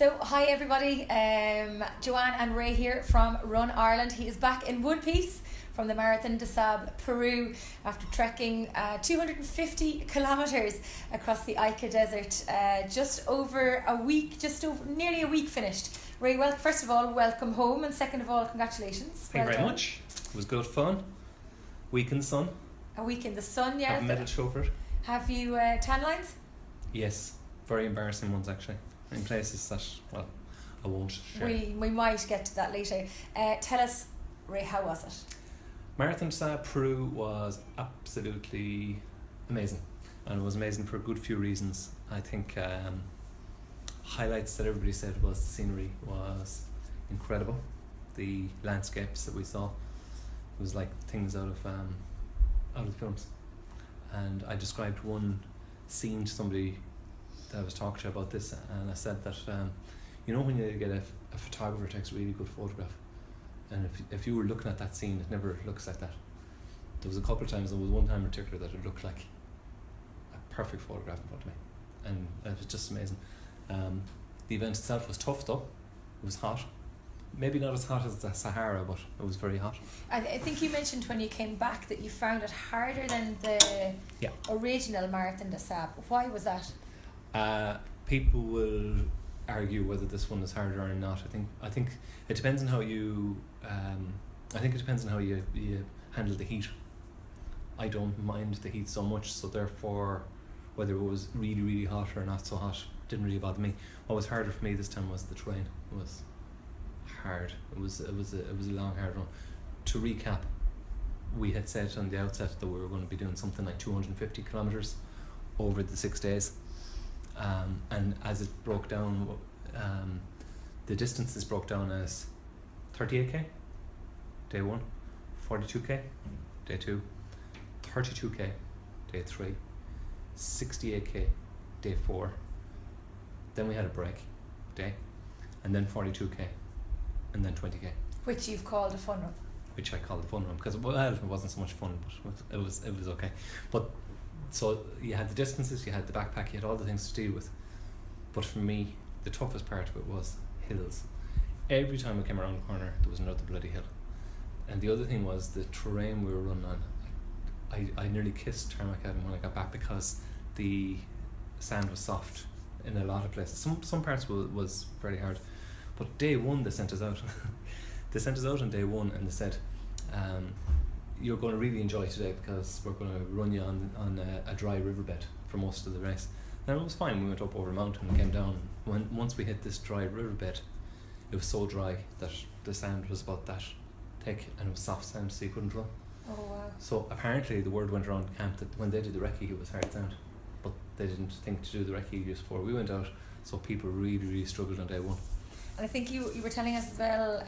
So, hi everybody, Joanne and Ray here from Run Ireland. He is back in one piece from the Marathon des Sables, Peru, after trekking 250 kilometres across the Ica Desert. Just over a week, nearly a week finished. Ray, well, first of all, welcome home, and second of all, congratulations. Thank you very much. It was good fun. Week in the sun. A week in the sun, yeah. Have a medal show for it. Have you tan lines? Yes, very embarrassing ones actually. In places that, well, I won't share. We might get to that later. Tell us, Ray, how was it? Marathon des Sables, Peru was absolutely amazing, and it was amazing for a good few reasons. I think highlights that everybody said was the scenery was incredible. The landscapes that we saw, it was like things out of films. And I described one scene to somebody that I was talking to about this, and I said that you know when you get a photographer takes a really good photograph, and if you were looking at that scene, it never looks like that. There was a couple of times, there was one time in particular that it looked like a perfect photograph in front of me, and it was just amazing. The event itself was tough though. It was hot. Maybe not as hot as the Sahara, but it was very hot. I think you mentioned when you came back that you found it harder than the original Marathon des Sables. Why was that? People will argue whether this one is harder or not. I think it depends on how you. I think it depends on how you handle the heat. I don't mind the heat so much, so therefore, whether it was really really hot or not so hot didn't really bother me. What was harder for me this time was the terrain. It was hard. It was a long hard run. To recap, we had said on the outset that we were going to be doing something like 250 kilometres over the 6 days. And as it broke down, the distances broke down as 38k day 1, 42k day 2, 32k day 3, 68k day 4, then we had a break day, and then 42k, and then 20k, which you've called a fun run. Which I called a fun run because it wasn't so much fun, but it was okay. But so you had the distances, you had the backpack, you had all the things to deal with. But for me, the toughest part of it was hills. Every time I came around the corner, there was another bloody hill. And the other thing was the terrain we were running on. I nearly kissed tarmac when I got back because the sand was soft in a lot of places. Some parts was very hard. But day 1 they sent us out. They sent us out on day 1 and they said, you're going to really enjoy today because we're going to run you on a dry riverbed for most of the race. And it was fine. We went up over a mountain and came down. Once we hit this dry riverbed, it was so dry that the sand was about that thick and it was soft sand, so you couldn't run. Oh wow. So apparently the word went around camp that when they did the recce it was hard sand, but they didn't think to do the recce just before we went out, so people really really struggled on day 1. And I think you were telling us as well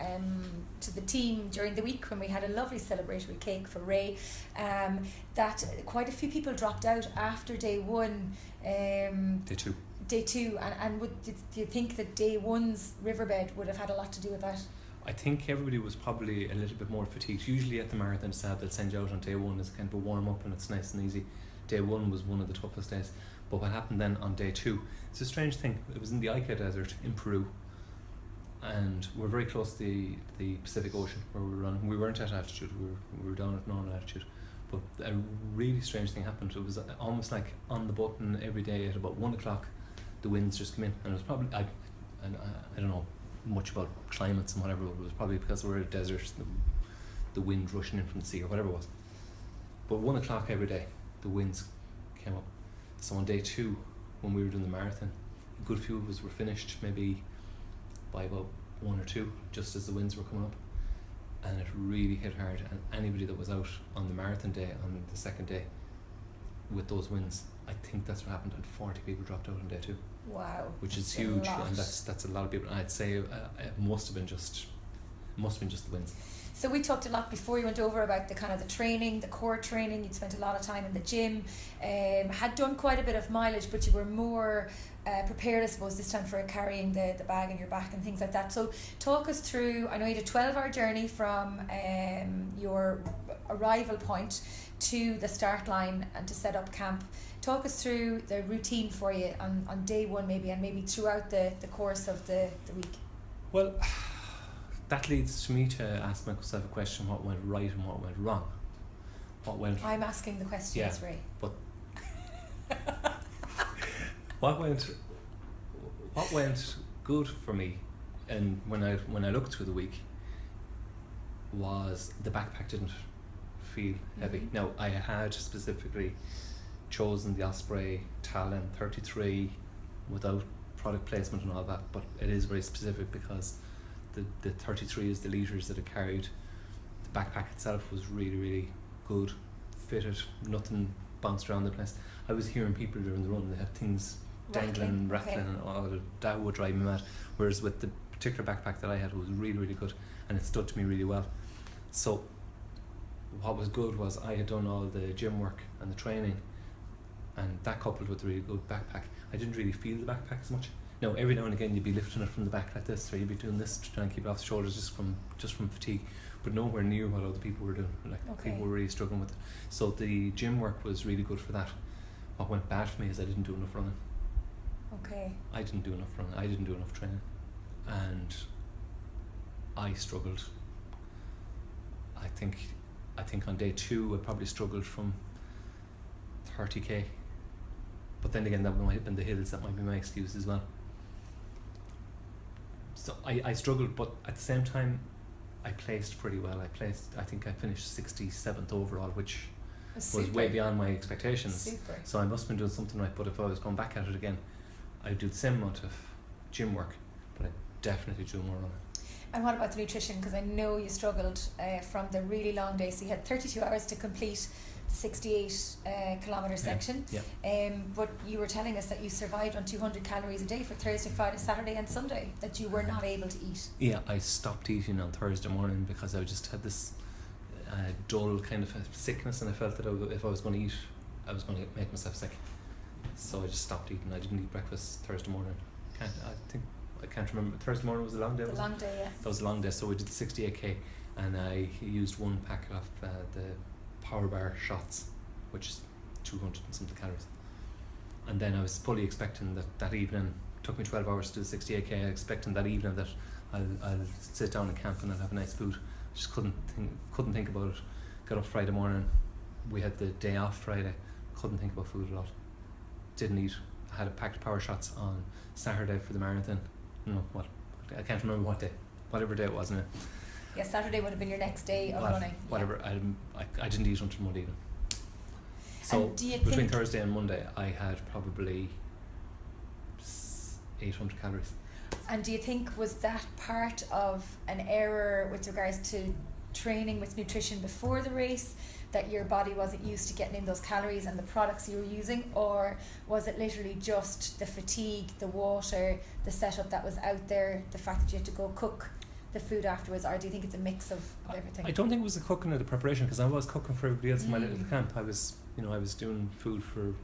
to the team during the week when we had a lovely celebratory cake for Ray, that quite a few people dropped out after day 1. Day 2, and do you think that day 1's riverbed would have had a lot to do with that? I think everybody was probably a little bit more fatigued. Usually at the Marathon des Sables they'll send you out on day 1 as kind of a warm up and it's nice and easy. Day 1 was one of the toughest days. But what happened then on day 2, it's a strange thing. It was in the Ica Desert in Peru, and we're very close to the Pacific Ocean where we were running. We weren't at altitude, we were down at normal altitude. But a really strange thing happened. It was almost like on the button every day at about 1 o'clock the winds just came in, and it was probably, I don't know much about climates and whatever, but it was probably because we were in a desert, the wind rushing in from the sea or whatever it was. But 1 o'clock every day the winds came up. So on day 2 when we were doing the marathon, a good few of us were finished maybe by about 1 or 2 just as the winds were coming up, and it really hit hard. And anybody that was out on the marathon day on the second day with those winds, I think that's what happened, and 40 people dropped out on day 2. Wow, which is huge, and that's a lot of people. I'd say it must have been just the winds. So we talked a lot before you went over about the kind of the training, the core training. You'd spent a lot of time in the gym, had done quite a bit of mileage, but you were more prepared, I suppose, this time for carrying the bag on your back and things like that. So talk us through, I know you had a 12-hour journey from your arrival point to the start line and to set up camp. Talk us through the routine for you on day one maybe, and maybe throughout the course of the week. Well, that leads to me to ask myself a question: what went right and what went wrong? I'm asking the questions, Ray. But what went good for me, and when I looked through the week, was the backpack didn't feel heavy. Mm-hmm. Now, I had specifically chosen the Osprey Talon 33 without product placement and all that, but it is very specific because the 33 is the litres that it carried. The backpack itself was really, really good, fitted, nothing bounced around the place. I was hearing people during the run, they had things dangling, rattling, and all that would drive me mad. Whereas with the particular backpack that I had, it was really, really good, and it stood to me really well. So what was good was I had done all the gym work and the training, and that coupled with a really good backpack, I didn't really feel the backpack as much. Now, every now and again you'd be lifting it from the back like this, or you'd be doing this to try and keep it off the shoulders just from fatigue, but nowhere near what other people were doing. People were really struggling with it. So the gym work was really good for that. What went bad for me is I didn't do enough running. Okay. I didn't do enough running. I didn't do enough training, and I struggled. I think on day 2 I probably struggled from 30k. But then again, that might have been the hills. That might be my excuse as well. So I struggled, but at the same time, I placed pretty well. I think I finished 67th overall, which was way beyond my expectations. Super. So I must have been doing something right. But if I was going back at it again, I'd do the same amount of gym work, but I'd definitely do more running. And what about the nutrition? Because I know you struggled from the really long day. So you had 32 hours to complete the 68 kilometre section. Yeah. But you were telling us that you survived on 200 calories a day for Thursday, Friday, Saturday and Sunday, that you were not able to eat. Yeah, I stopped eating on Thursday morning because I just had this dull kind of a sickness, and I felt that if I was going to eat, I was going to make myself sick. So I just stopped eating. I didn't eat breakfast Thursday morning. I can't remember. Thursday morning was a long day. The long day, yeah. That was a long day. So we did 68k, and I used one pack of the Power Bar shots, which is 200 and something calories. And then I was fully expecting that evening. It took me 12 hours to do the 68k. I expecting that evening that I'll sit down in camp and I'll have a nice food. I just couldn't think about it. Got up Friday morning. We had the day off Friday. Couldn't think about food at all. Didn't eat. I had a packed Power Shots on Saturday for the marathon. No, what? I can't remember what day. Whatever day it was, innit? Yeah, Saturday would have been your next day of running. Whatever. Yeah. I didn't eat until Monday evening. So between Thursday and Monday, I had probably 800 calories. And do you think was that part of an error with regards to training with nutrition before the race, that your body wasn't used to getting in those calories and the products you were using, or was it literally just the fatigue, the water, the setup that was out there, the fact that you had to go cook the food afterwards, or do you think it's a mix of everything? I don't think it was the cooking or the preparation, because I was cooking for everybody else in my little camp. I was doing food for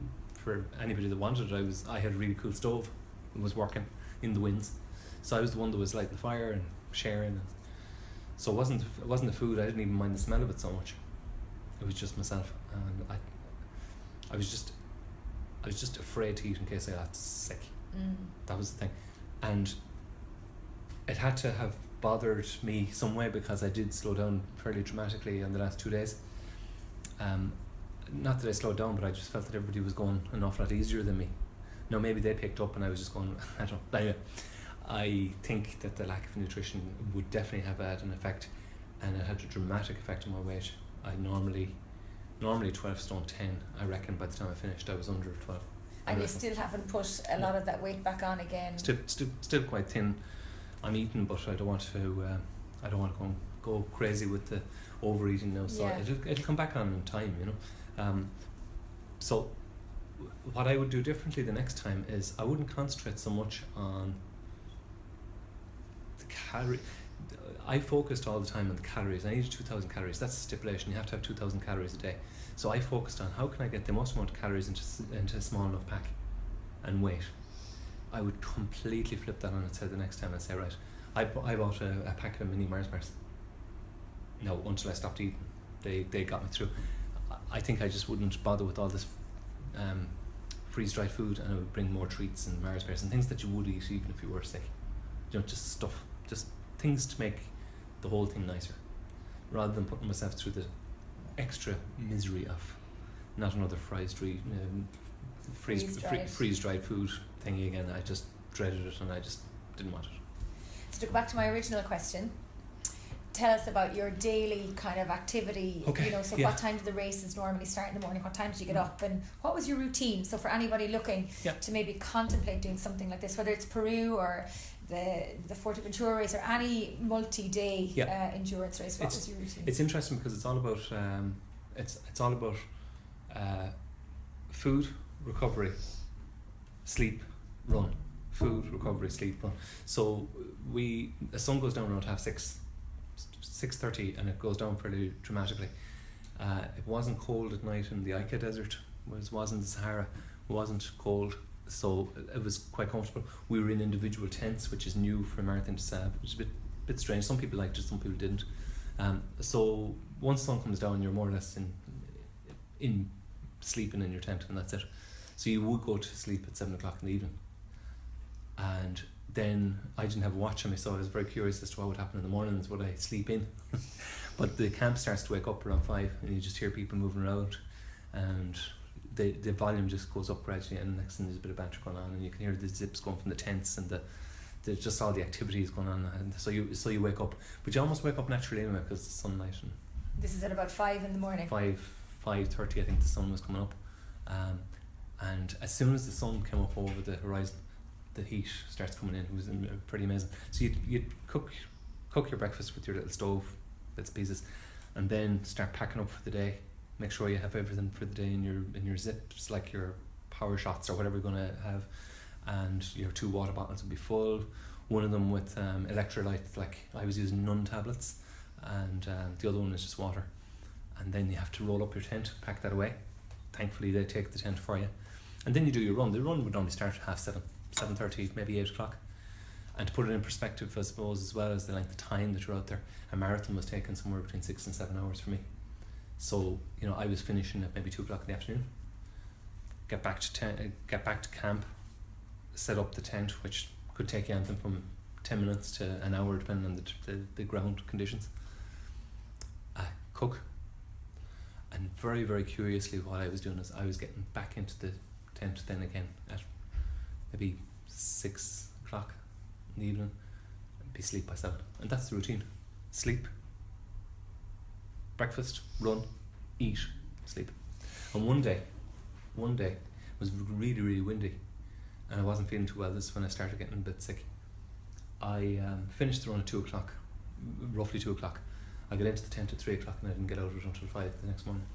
anybody that wanted it. I had a really cool stove and was working in the winds, so I was the one that was lighting the fire and sharing. And so it wasn't the food. I didn't even mind the smell of it so much. It was just myself, and I was just afraid to eat in case I got sick. That was the thing, and it had to have bothered me some way, because I did slow down fairly dramatically in the last 2 days. Not that I slowed down, but I just felt that everybody was going an awful lot easier than me. Now maybe they picked up and I was just going, I don't know. Anyway, I think that the lack of nutrition would definitely have had an effect, and it had a dramatic effect on my weight. I normally 12 stone 10, I reckon by the time I finished I was under 12. And you still haven't put a lot of that weight back on again? Still quite thin. I'm eating, but I don't want to go crazy with the overeating now, so it'll come back on in time, you know. So what I would do differently the next time is I wouldn't concentrate so much on the calorie. I focused all the time on the calories. I needed 2,000 calories. That's the stipulation. You have to have 2,000 calories a day. So I focused on how can I get the most amount of calories into a small enough pack and weight. I would completely flip that on its head the next time and say, right, I bought a packet of mini Mars bars. No, until I stopped eating, they got me through. I think I just wouldn't bother with all this freeze-dried food, and I would bring more treats and Mars bars and things that you would eat even if you were sick. Just stuff, just things to make the whole thing nicer, rather than putting myself through the extra misery of not another freeze-dried food thingy again. I just dreaded it and I just didn't want it. So to go back to my original question, tell us about your daily kind of activity. Okay. What time do the races normally start in the morning? What time did you get up? And what was your routine? So for anybody looking to maybe contemplate doing something like this, whether it's Peru or the Fuerteventura race or any multi-day endurance race, what was your routine? It's interesting because it's all about food, recovery, sleep, run. Food, recovery, sleep, run. So the sun goes down around 6:30, and it goes down fairly dramatically. It wasn't cold at night in the Ica Desert, wasn't the Sahara, it wasn't cold, so it was quite comfortable. We were in individual tents, which is new for Marathon des Sables, which is a bit strange. Some people liked it, some people didn't. So once the sun comes down, you're more or less in sleeping in your tent, and that's it. So you would go to sleep at 7 o'clock in the evening, and then I didn't have a watch on me, so I was very curious as to what would happen in the mornings. Would I sleep in? But the camp starts to wake up around 5, and you just hear people moving around, and the volume just goes up gradually, and next thing there's a bit of banter going on, and you can hear the zips going from the tents, and the just all the activities going on, and so you wake up, but you almost wake up naturally anyway because the sunlight. And this is at about 5 in the morning. 5:30, I think the sun was coming up, and as soon as the sun came up over the horizon, the heat starts coming in. It was pretty amazing. So you'd cook your breakfast with your little stove, bits and pieces, and then start packing up for the day. Make sure you have everything for the day in your zips, like your power shots or whatever you're going to have, and your 2 water bottles will be full. One of them with electrolytes, like I was using Nun tablets, and the other one is just water. And then you have to roll up your tent, pack that away. Thankfully they take the tent for you, and then you do your run. The run would normally start at 7:30, 7:30, maybe 8 o'clock. And to put it in perspective, I suppose, as well as the length of time that you're out there, a marathon was taking somewhere between 6 and 7 hours for me. So I was finishing at maybe 2 o'clock in the afternoon. Get back to camp, set up the tent, which could take you anything from 10 minutes to an hour depending on the ground conditions. Cook. And very, very curiously, what I was doing is I was getting back into the tent then again at maybe 6 o'clock in the evening, and be asleep by 7. And that's the routine. Sleep, breakfast, run, eat, sleep. And one day it was really, really windy, and I wasn't feeling too well. This is when I started getting a bit sick. I finished the run at 2 o'clock, roughly 2 o'clock. I got into the tent at 3 o'clock, and I didn't get out of it until 5 the next morning.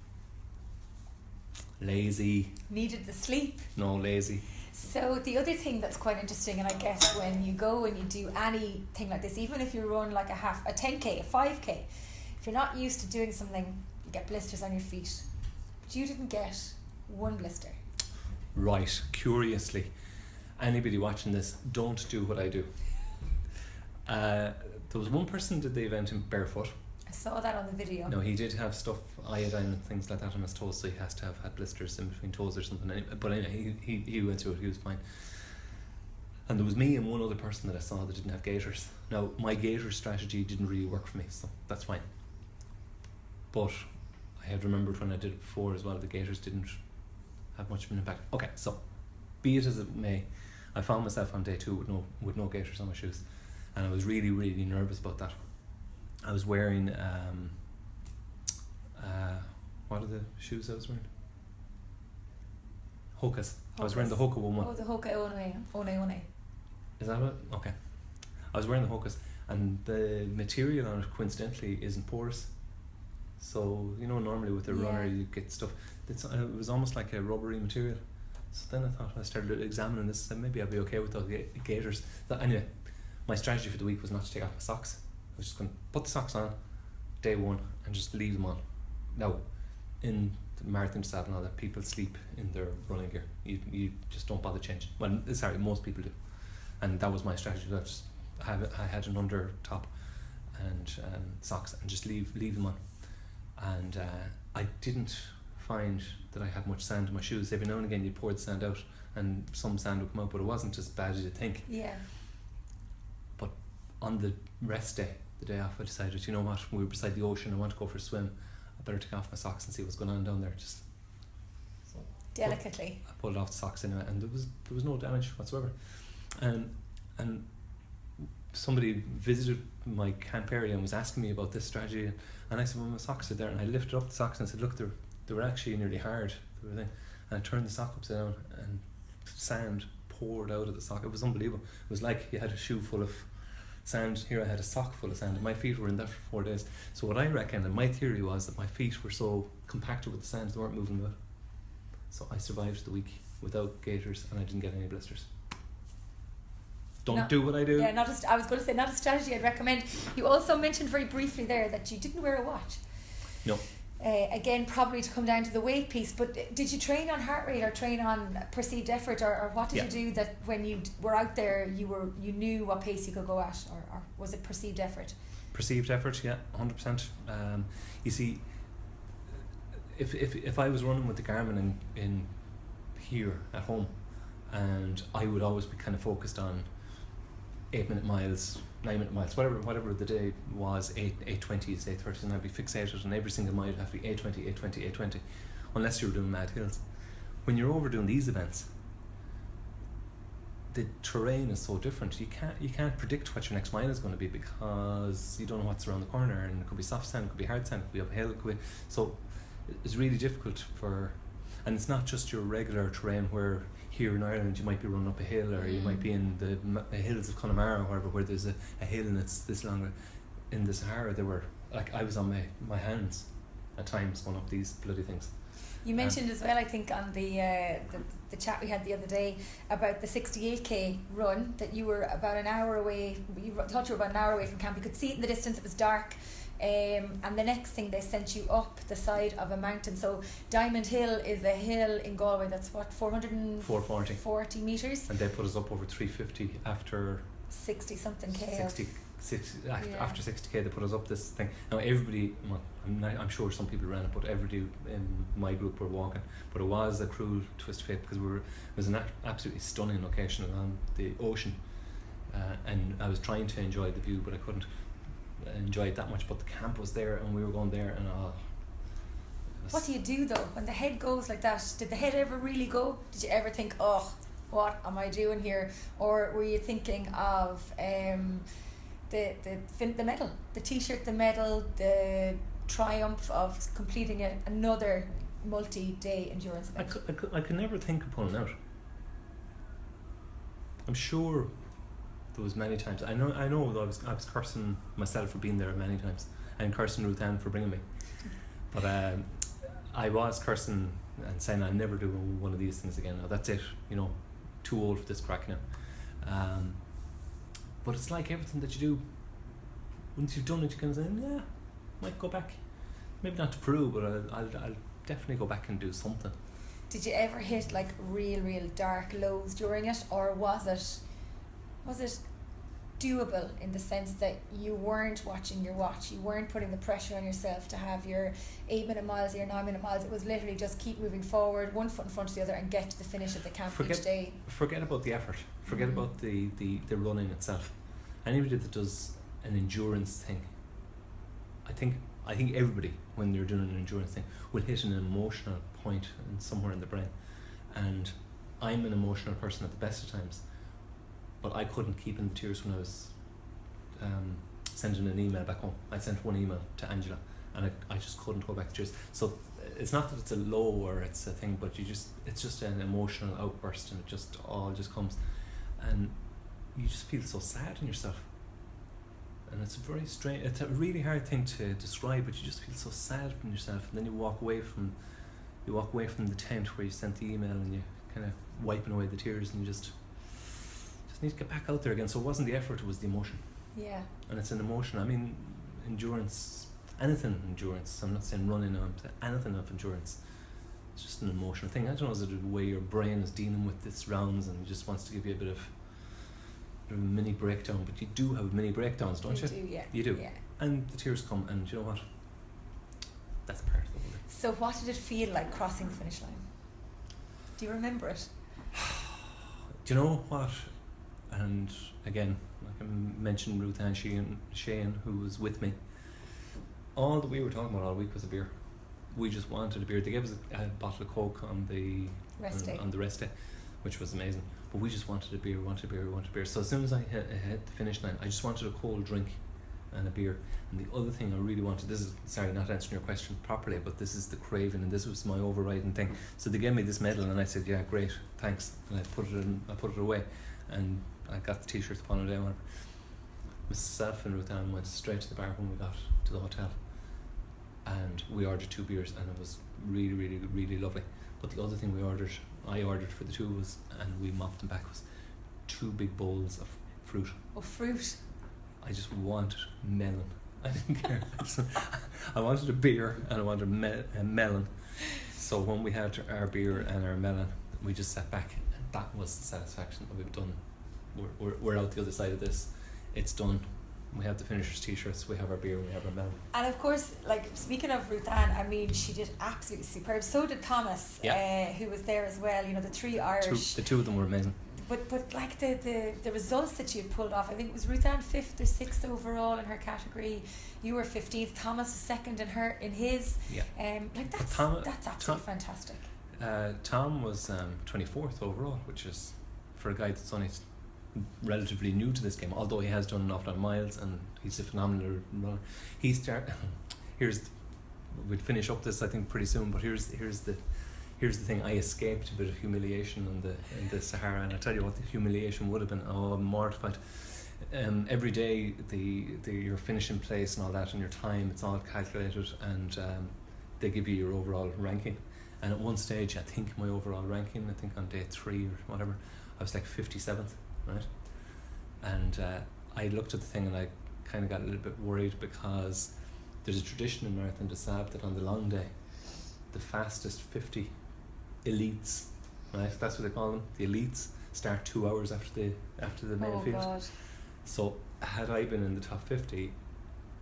Lazy. Needed the sleep. No, lazy. So the other thing that's quite interesting, and I guess when you go and you do anything like this, even if you run like a 10k, a 5k, if you're not used to doing something, you get blisters on your feet. But you didn't get one blister. Right. Curiously, anybody watching this, don't do what I do. There was one person did the event in barefoot. I saw that on the video. No, he did have stuff, iodine and things like that on his toes, so he has to have had blisters in between toes or something. But anyway, he went through it, he was fine. And there was me and one other person that I saw that didn't have gaiters. Now, my gaiter strategy didn't really work for me, so that's fine. But I had remembered when I did it before as well, the gaiters didn't have much of an impact. Okay, so be it as it may, I found myself on day 2 with no gaiters on my shoes, and I was really, really nervous about that. I was wearing what are the shoes I was wearing? Hokas. I was wearing the Hoka 1-1. Oh, the Hoka One. Is that it? Okay. I was wearing the Hokas, and the material on it coincidentally isn't porous. So normally with a runner you get stuff. It was almost like a rubbery material. So then I thought, I started examining this, and maybe I'll be okay with those gaiters. So anyway, my strategy for the week was not to take off my socks. was just going to put the socks on day one and just leave them on. Now, in the marathon style and all that, people sleep in their running gear. You just don't bother changing. Well, sorry, most people do. And that was my strategy. I had an under top and socks, and just leave them on. And I didn't find that I had much sand in my shoes. Every now and again you poured sand out and some sand would come out, but it wasn't as bad as you think. Yeah. But on the rest day, the day off, I decided, you know what, we were beside the ocean, I want to go for a swim, I better take off my socks and see what's going on down there. Just so delicately. I pulled off the socks anyway, and there was no damage whatsoever. And somebody visited my camp area and was asking me about this strategy, and I said, well, my socks are there, and I lifted up the socks and I said, look, they were actually nearly hard, and I turned the sock upside down and sand poured out of the sock. It was unbelievable. It was like you had a shoe full of sand. Here I had a sock full of sand. My feet were in that for 4 days. So what I reckon, and my theory was, that my feet were so compacted with the sand they weren't moving about. So I survived the week without gaiters, and I didn't get any blisters. Don't do what I do. Yeah, I was going to say, not a strategy I'd recommend. You also mentioned very briefly there that you didn't wear a watch. No. Again, probably to come down to the weight piece, but did you train on heart rate or train on perceived effort, or what did you do that when you were out there you knew what pace you could go at, or was it perceived effort? Perceived effort, yeah, 100%. You see, if I was running with the Garmin in here at home, and I would always be kind of focused on 8-minute miles, 9-minute miles, whatever the day was, 8:20s, 8:30s, and I'd be fixated on every single mile. It'd have to be 8:20, 8:20, 8:20, unless you were doing mad hills. When you're overdoing these events, the terrain is so different. You can't predict what your next mile is going to be, because you don't know what's around the corner, and it could be soft sand, it could be hard sand, it could be uphill, it could be, so it's really difficult and it's not just your regular terrain where here in Ireland you might be running up a hill, or you might be in the hills of Connemara or wherever, where there's a hill and it's this long. In the Sahara, there were, like, I was on my hands at times going up these bloody things. You mentioned as well, I think, on the chat we had the other day about the 68k run, that you were about an hour away. You thought you were about an hour away from camp. You could see it in the distance. It was dark. And the next thing, they sent you up the side of a mountain. So Diamond Hill is a hill in Galway that's what, 440 metres, and they put us up over 350 after 60 something k. After 60k they put us up this thing. Now everybody, well, I'm sure some people ran it, but everybody in my group were walking. But it was a cruel twist of fate, because it was an absolutely stunning location on the ocean, and I was trying to enjoy the view, but I couldn't enjoy it that much. But the camp was there, and we were going there, and what do you do though when the head goes like that? Did the head ever really go? Did you ever think, oh, what am I doing here? Or were you thinking of the medal, the t-shirt, the medal, the triumph of completing another multi-day endurance event? I could never think of pulling out. I'm sure there was many times. I know I was cursing myself for being there many times, and cursing Ruth Ann for bringing me. But I was cursing and saying I'll never do one of these things again. Now that's it. Too old for this crack now. But it's like everything that you do. Once you've done it, you can say, yeah, might go back. Maybe not to Peru, but I'll definitely go back and do something. Did you ever hit like real dark lows during it, or was it doable in the sense that you weren't watching your watch, you weren't putting the pressure on yourself to have your 8-minute miles or your 9-minute miles? It was literally just keep moving forward, one foot in front of the other, and get to the finish of the camp each day. Forget about the effort. Forget about the running itself. Anybody that does an endurance thing, I think everybody, when they're doing an endurance thing, will hit an emotional point somewhere in the brain. And I'm an emotional person at the best of times, but I couldn't keep in the tears when I was sending an email back home. I sent one email to Angela, and I just couldn't hold back the tears. So it's not that it's a low or it's a thing, but it's just an emotional outburst, and it all just comes, and you just feel so sad in yourself. And it's very strange. It's a really hard thing to describe, but you just feel so sad in yourself, and then you walk away from the tent where you sent the email, and you kind of wiping away the tears, and you just need to get back out there again. So it wasn't the effort, it was the emotion. Yeah. And it's an emotion. I mean, endurance, anything endurance. I'm not saying running, I'm saying anything of endurance. It's just an emotional thing. I don't know, is it the way your brain is dealing with its rounds and just wants to give you a bit of a mini breakdown, but you do have mini breakdowns, don't you? You do, yeah. You do. Yeah. And the tears come, and you know what? That's part of the whole thing. So what did it feel like crossing the finish line? Do you remember it? Do you know what? And again, like I mentioned Ruth Ann Shane, who was with me. All that we were talking about all week was a beer. We just wanted a beer. They gave us a bottle of Coke on the rest day, which was amazing. But we just wanted a beer, wanted a beer. So as soon as I hit the finish line, I just wanted a cold drink and a beer. And the other thing I really wanted, this is, sorry, not answering your question properly, but this is the craving, and this was my overriding thing. So they gave me this medal, and I said, yeah, great, thanks. And I put it away, and I got the t-shirt the following day. Myself and Ruth Ann went straight to the bar when we got to the hotel, and we ordered 2 beers, and it was really, really, really lovely. But the other thing I ordered for the two of us, and we mopped them back, was 2 big bowls of fruit. Oh, fruit. I just wanted melon. I didn't care. I wanted a beer and I wanted a melon. So when we had our beer and our melon, we just sat back, and that was the satisfaction that we've done. We're out the other side of this. It's done. We have the finishers t-shirts, we have our beer, we have our melon. And of course, like, speaking of Ruth Ann, I mean, she did absolutely superb. So did Thomas, who was there as well. You know, the 3 Irish. The two of them were amazing. But like the results that you had pulled off, I think it was Ruth Ann 5th or 6th overall in her category. You were 15th. Thomas was 2nd in his. Yeah. Like that's absolutely fantastic. Tom was 24th overall, which is, for a guy that's only relatively new to this game, although he has done an awful lot of miles and he's a phenomenal runner. We'll finish up this I think pretty soon, but here's the thing. I escaped a bit of humiliation in the Sahara, and I tell you what, the humiliation would have been, I'm mortified. Every day your finishing place and all that and your time, it's all calculated, and they give you your overall ranking. And at one stage, I think my overall ranking, I think on day 3 or whatever, I was like 57th, right? And I looked at the thing and I kind of got a little bit worried, because there's a tradition in Marathon des Sables that on the long day, the fastest 50 elites, right? That's what they call them. The elites start 2 hours after the main field. God. So had I been in the top 50,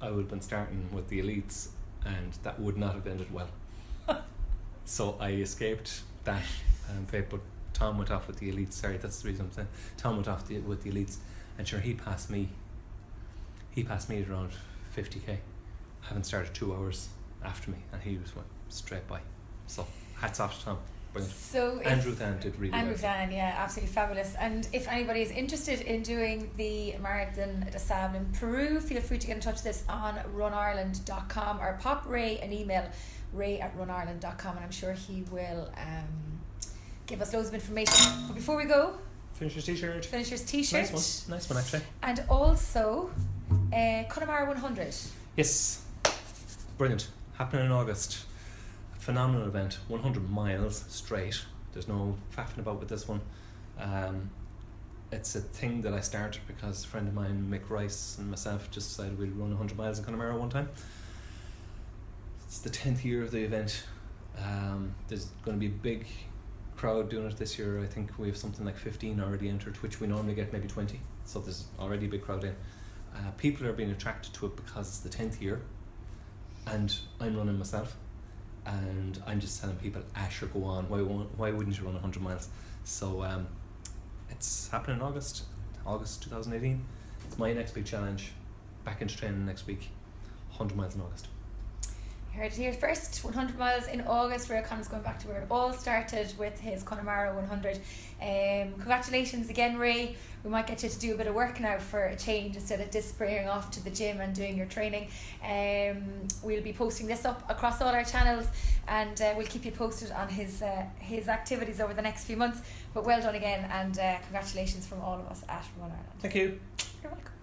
I would have been starting with the elites, and that would not have ended well. So I escaped that fate, but Tom went off with the elites. Sorry, that's the reason I'm saying. Tom went off with the elites, and sure, he passed me at around 50k, having started 2 hours after me, and he was went straight by. So hats off to Tom. Brilliant. So Ruth Ann did really well. And Ruth Ann, yeah, absolutely fabulous. And if anybody is interested in doing the Marathon des Sables in Peru, feel free to get in touch with us on runIreland.com, or pop Ray an email, ray@runIreland.com, and I'm sure he will give us loads of information. But before we go, Finishers t-shirt. Nice one actually. And also Connemara 100. Yes, brilliant. Happening in August. Phenomenal event. 100 miles straight. There's no faffing about with this one. It's a thing that I started because a friend of mine, Mick Rice, and myself just decided we'd run 100 miles in Connemara one time. It's the 10th year of the event. There's going to be a big crowd doing it this year. I think we have something like 15 already entered, which we normally get maybe 20. So there's already a big crowd in. People are being attracted to it because it's the 10th year, and I'm running myself, and I'm just telling people, sure, go on. Why wouldn't you run 100 miles? So it's happening in August 2018. It's my next big challenge. Back into training next week. 100 miles in August. You heard it here first. 100 miles in August. Ray O'Connor's going back to where it all started with his Connemara 100. Congratulations again, Ray. We might get you to do a bit of work now for a change, instead of disappearing off to the gym and doing your training. We'll be posting this up across all our channels, and we'll keep you posted on his activities over the next few months. But well done again, and congratulations from all of us at Run Ireland. Thank you. You're welcome.